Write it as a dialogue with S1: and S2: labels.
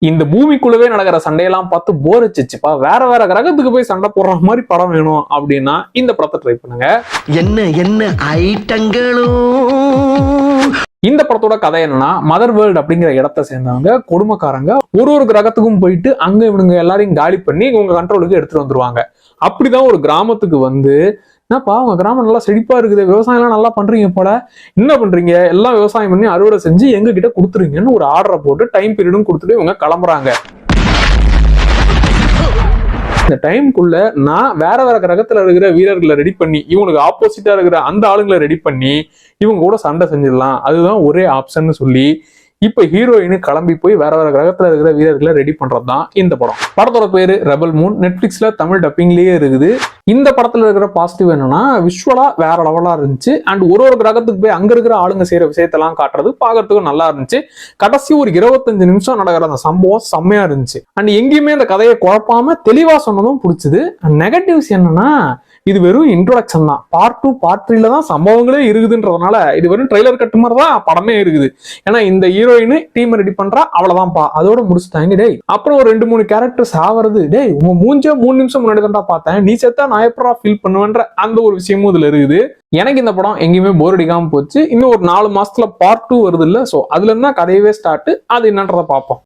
S1: இந்த பூமிக்குள்ளவே நடக்கிற சண்டையெல்லாம் பார்த்து போர் வச்சுச்சுப்பா, வேற வேற கிரகத்துக்கு போய் சண்டை போடுற மாதிரி படம் வேணும் அப்படின்னா இந்த படத்தை ட்ரை பண்ணுங்க.
S2: என்ன என்ன ஐட்டங்களும்.
S1: இந்த படத்தோட கதை என்னன்னா, மதர் வேர்ல்டு அப்படிங்கிற இடத்தை சேர்ந்தவங்க கொடுமைக்காரங்க ஒரு கிரகத்துக்கும் போயிட்டு அங்க இவனுங்க எல்லாரையும் காலி பண்ணி உங்க கண்ட்ரோலுக்கு எடுத்துட்டு வந்துருவாங்க. அப்படிதான் ஒரு கிராமத்துக்கு வந்து, என்னப்பா உங்க கிராமம் நல்லா செழிப்பா இருக்குது, விவசாயம் எல்லாம் நல்லா பண்றீங்க போல, என்ன பண்றீங்க, எல்லாம் விவசாயம் பண்ணி அறுவடை செஞ்சு எங்க கிட்ட கொடுத்துருங்கன்னு ஒரு ஆர்டரை போட்டு டைம் பீரியடும் கொடுத்துட்டு இவங்க கிளம்புறாங்க. இந்த டைமுக்குள்ள நான் வேற வேற கிரகத்துல இருக்கிற வீரர்களை ரெடி பண்ணி இவனுக்கு ஆப்போசிட்டா இருக்கிற அந்த ஆளுங்களை ரெடி பண்ணி இவங்க கூட சண்டை செஞ்சிடலாம், அதுதான் ஒரே ஆப்ஷன் சொல்லி இப்ப ஹீரோயின் கிளம்பி போய் வேற வேற கிரகத்துல இருக்கிற வீரர்களை ரெடி பண்றதுதான் இந்த படம். படத்தோட பேரு ரெபல் மூன், நெட்ஃபிளிக்ஸ்ல தமிழ் டப்பிங்லயே இருக்குது. இந்த படத்துல இருக்கிற பாசிட்டிவ் என்னன்னா, விஷுவலா வேற லெவலா இருந்துச்சு. அண்ட் ஒரு கிரகத்துக்கு போய் அங்க இருக்கிற ஆளுங்க செய்யற விஷயத்தெல்லாம் காட்டுறது பாக்குறதுக்கு நல்லா இருந்துச்சு. கடைசி ஒரு 25 நிமிஷம் நடக்கிற அந்த சம்பவம் செம்மையா இருந்துச்சு. அண்ட் எங்கேயுமே அந்த கதையை குழப்பாம தெளிவா சொன்னதும் பிடிச்சது. நெகட்டிவ்ஸ் என்னன்னா, இது வெறும் இன்ட்ரோடக்ஷன் தான். பார்ட் 2 பார்ட் 3ல தான் சம்பவங்களே இருக்குதுன்றதுனால இது வெறும் ட்ரெய்லர் கட்டு மாதிரி தான் படமே இருக்குது. ஏன்னா இந்த ஹீரோயின் டீம் ரெடி பண்றா, அவ்வளவுதான்ப்பா, அதோட முடிச்சுட்டாங்க. டேய் அப்புறம் ஒரு 2-3 கேரக்டர்ஸ் ஆவறது, டேய் உங்க மூஞ்ச 3 நிமிஷம் முன்னாடி தான் பார்த்தேன், நீ செத்தா நான் எப்படா ஃபீல் பண்ணுவேன்ற அந்த ஒரு விஷயமும் இதுல இருக்குது. எனக்கு இந்த படம் எங்கேயுமே போர் அடிக்காம போச்சு. இன்னும் ஒரு 4 மாசத்துல பார்ட் 2 வருது இல்ல, சோ அதுல இருந்தா கதையவே ஸ்டார்ட். அது என்னன்றதை பார்ப்போம்.